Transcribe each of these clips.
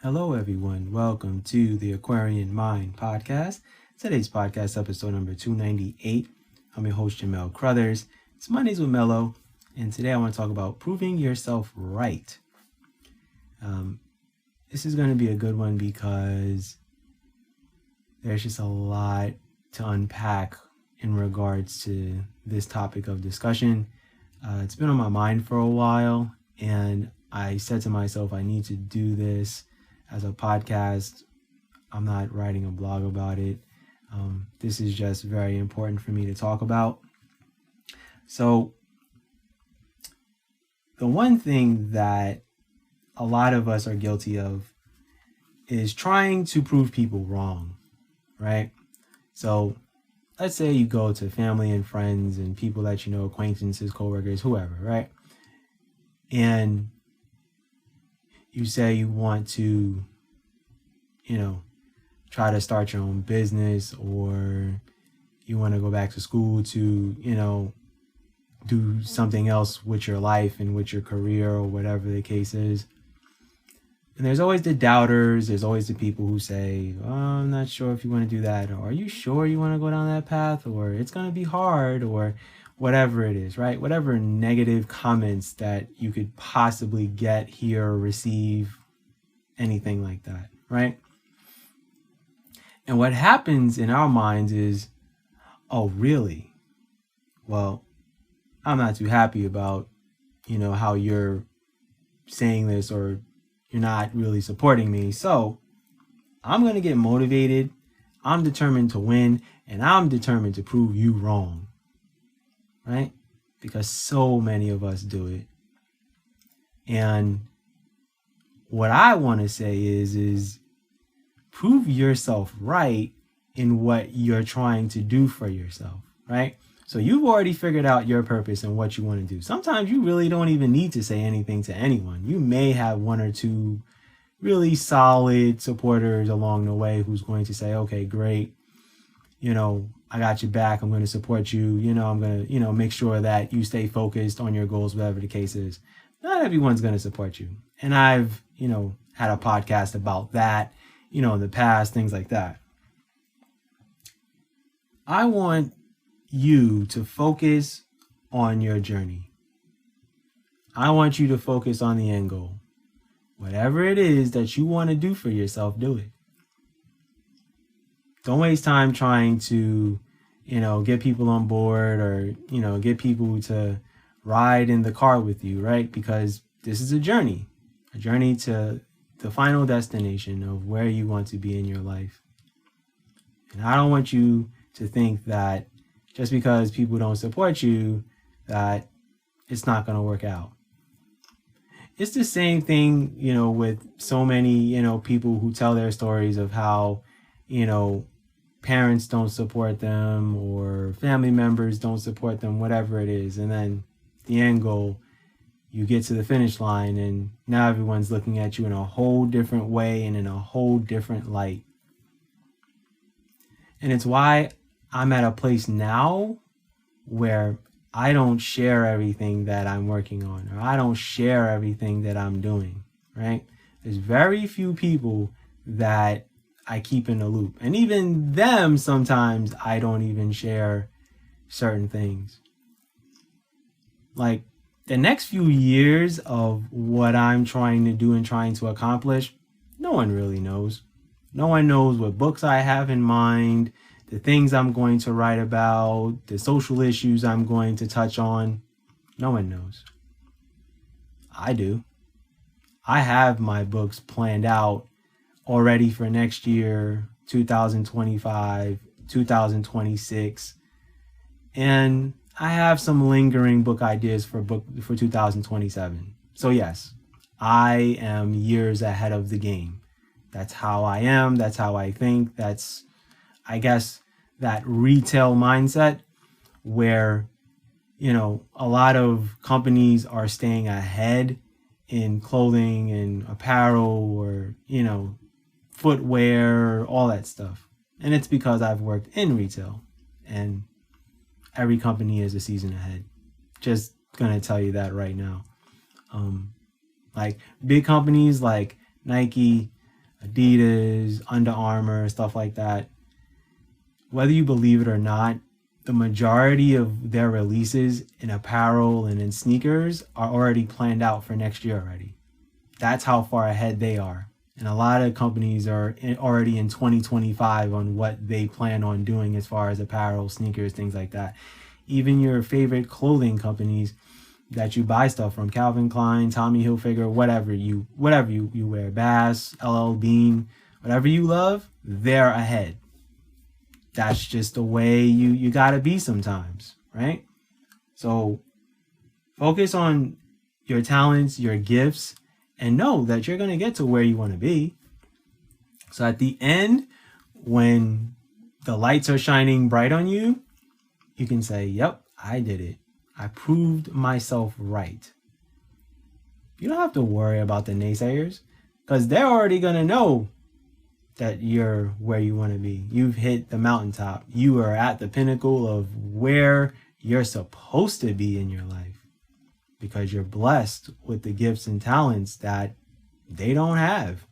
Hello, everyone. Welcome to the Aquarian Mind podcast. Today's podcast episode number 298. I'm your host, Jamel Crothers. It's Mondays with Mello, and today I want to talk about proving yourself right. This is going to be a good one because there's just a lot to unpack in regards to this topic of discussion. It's been on my mind for a while, and I said to myself, I need to do this as a podcast. I'm not writing a blog about it. This is just very important for me to talk about. So, the one thing that a lot of us are guilty of is trying to prove people wrong, right? So, let's say you go to family and friends and people that you know, acquaintances, coworkers, whoever, right? And you say you want to, try to start your own business, or you want to go back to school to, do something else with your life and with your career or whatever the case is. And there's always the doubters. There's always the people who say, oh, I'm not sure if you want to do that. Or are you sure you want to go down that path? Or it's going to be hard, or whatever it is, right? Whatever negative comments that you could possibly get, hear, or receive, anything like that, right? And what happens in our minds is, oh, really? Well, I'm not too happy about, how you're saying this, or you're not really supporting me. So I'm going to get motivated. I'm determined to win, and I'm determined to prove you wrong, right? Because so many of us do it. And what I want to say is prove yourself right in what you're trying to do for yourself, right? So you've already figured out your purpose and what you want to do. Sometimes you really don't even need to say anything to anyone. You may have one or two really solid supporters along the way who's going to say, okay, great. I got your back. I'm going to support you. I'm going to, make sure that you stay focused on your goals, whatever the case is. Not everyone's going to support you. And I've, had a podcast about that, in the past, things like that. I want you to focus on your journey. I want you to focus on the end goal. Whatever it is that you want to do for yourself, do it. Don't waste time trying to, get people on board, or, get people to ride in the car with you, right? Because this is a journey to the final destination of where you want to be in your life. And I don't want you to think that just because people don't support you, that it's not going to work out. It's the same thing, with so many, people who tell their stories of how, parents don't support them, or family members don't support them, whatever it is. And then the end goal, you get to the finish line, and now everyone's looking at you in a whole different way and in a whole different light. And it's why I'm at a place now where I don't share everything that I'm working on, or I don't share everything that I'm doing, right? There's very few people that I keep in the loop. And even them, sometimes I don't even share certain things. Like the next few years of what I'm trying to do and trying to accomplish, no one really knows. No one knows what books I have in mind, the things I'm going to write about, the social issues I'm going to touch on. No one knows. I do. I have my books planned out already for next year, 2025, 2026. And I have some lingering book ideas for 2027. So yes, I am years ahead of the game. That's how I am. That's how I think. That's, I guess, that retail mindset where, a lot of companies are staying ahead in clothing and apparel, or, footwear, all that stuff. And it's because I've worked in retail, and every company is a season ahead. Just gonna tell you that right now. Like big companies like Nike, Adidas, Under Armour, stuff like that. Whether you believe it or not, the majority of their releases in apparel and in sneakers are already planned out for next year already. That's how far ahead they are. And a lot of companies are already in 2025 on what they plan on doing as far as apparel, sneakers, things like that. Even your favorite clothing companies that you buy stuff from, Calvin Klein, Tommy Hilfiger, whatever you wear, Bass, LL Bean, whatever you love, they're ahead. That's just the way you gotta be sometimes, right? So focus on your talents, your gifts, and know that you're gonna get to where you want to be. So at the end, when the lights are shining bright on you, you can say, yep, I did it. I proved myself right. You don't have to worry about the naysayers because they're already gonna know that you're where you want to be. You've hit the mountaintop. You are at the pinnacle of where you're supposed to be in your life because you're blessed with the gifts and talents that they don't have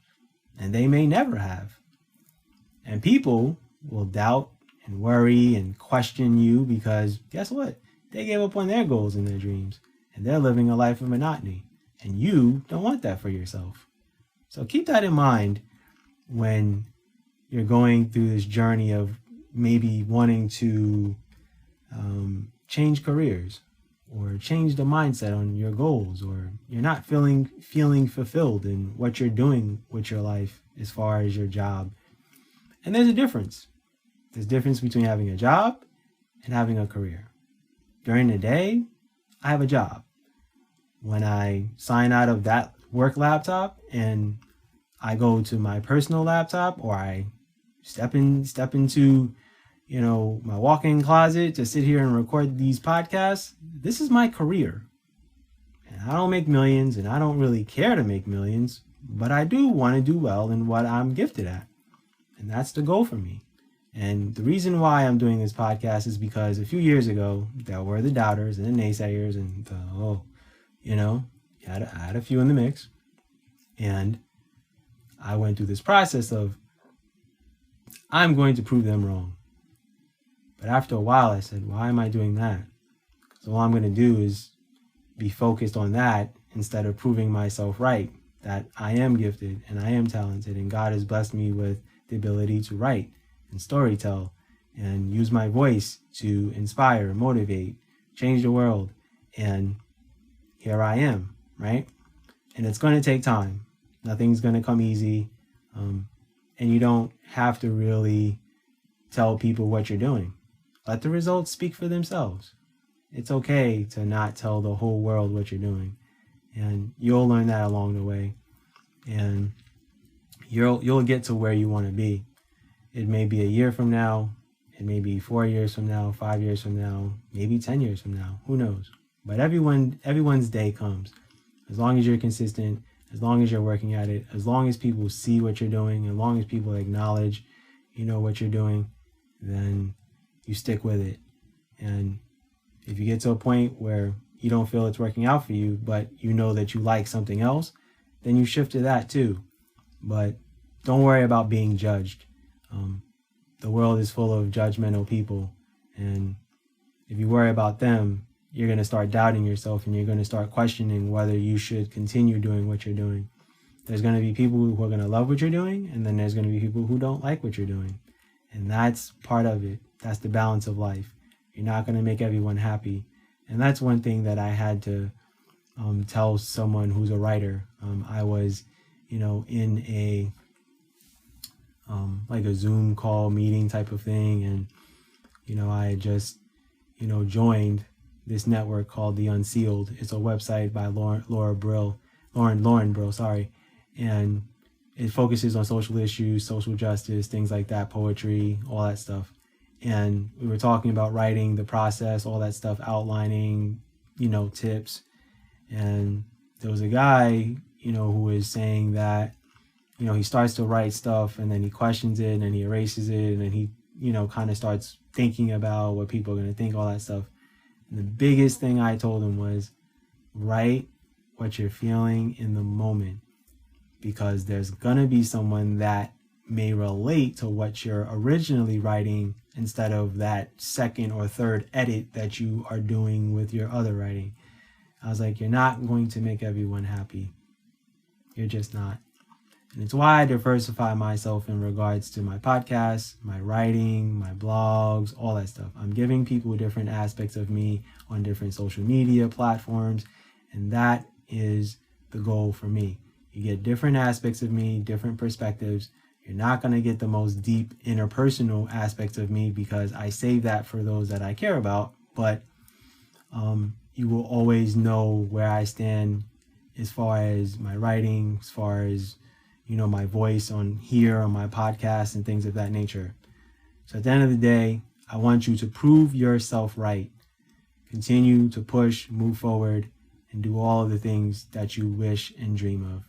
and they may never have. And people will doubt and worry and question you because guess what? They gave up on their goals and their dreams and they're living a life of monotony and you don't want that for yourself. So keep that in mind when you're going through this journey of maybe wanting to change careers or change the mindset on your goals, or you're not feeling fulfilled in what you're doing with your life as far as your job. And there's a difference. There's a difference between having a job and having a career. During the day, I have a job. When I sign out of that work laptop and I go to my personal laptop, or I step into, my walk-in closet to sit here and record these podcasts, this is my career. And I don't make millions and I don't really care to make millions, but I do want to do well in what I'm gifted at. And that's the goal for me. And the reason why I'm doing this podcast is because a few years ago, there were the doubters and the naysayers and I had a few in the mix. And I went through this process of, I'm going to prove them wrong. But after a while, I said, why am I doing that? So all I'm going to do is be focused on that instead of proving myself right, that I am gifted and I am talented and God has blessed me with the ability to write and storytell and use my voice to inspire, motivate, change the world. And here I am, right? And it's going to take time. Nothing's going to come easy. And you don't have to really tell people what you're doing. Let the results speak for themselves. It's okay to not tell the whole world what you're doing. And you'll learn that along the way. And you'll get to where you want to be. It may be a year from now. It may be 4 years from now, 5 years from now, maybe 10 years from now. Who knows? But everyone's day comes. As long as you're consistent, as long as you're working at it, as long as people see what you're doing, as long as people acknowledge, what you're doing, then you stick with it. And if you get to a point where you don't feel it's working out for you, but you know that you like something else, then you shift to that too. But don't worry about being judged. The world is full of judgmental people. And if you worry about them, you're going to start doubting yourself and you're going to start questioning whether you should continue doing what you're doing. There's going to be people who are going to love what you're doing, and then there's going to be people who don't like what you're doing. And that's part of it. That's the balance of life. You're not going to make everyone happy. And that's one thing that I had to tell someone who's a writer. I was, in a like a Zoom call meeting type of thing. And, I had just, joined this network called The Unsealed. It's a website by Lauren Brill, and it focuses on social issues, social justice, things like that, poetry, all that stuff. And we were talking about writing, the process, all that stuff, outlining, tips. And there was a guy, who was saying that, he starts to write stuff and then he questions it and he erases it and then he, kind of starts thinking about what people are going to think, all that stuff. And the biggest thing I told him was, write what you're feeling in the moment. because there's going to be someone that may relate to what you're originally writing instead of that second or third edit that you are doing with your other writing. I was like, you're not going to make everyone happy. You're just not. And it's why I diversify myself in regards to my podcasts, my writing, my blogs, all that stuff. I'm giving people different aspects of me on different social media platforms. And that is the goal for me. You get different aspects of me, different perspectives. You're not going to get the most deep interpersonal aspects of me because I save that for those that I care about. But you will always know where I stand as far as my writing, as far as my voice on here on my podcast and things of that nature. So at the end of the day, I want you to prove yourself right. Continue to push, move forward, and do all of the things that you wish and dream of.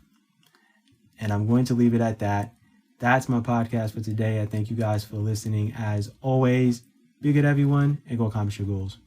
And I'm going to leave it at that. That's my podcast for today. I thank you guys for listening. As always, be good, everyone, and go accomplish your goals.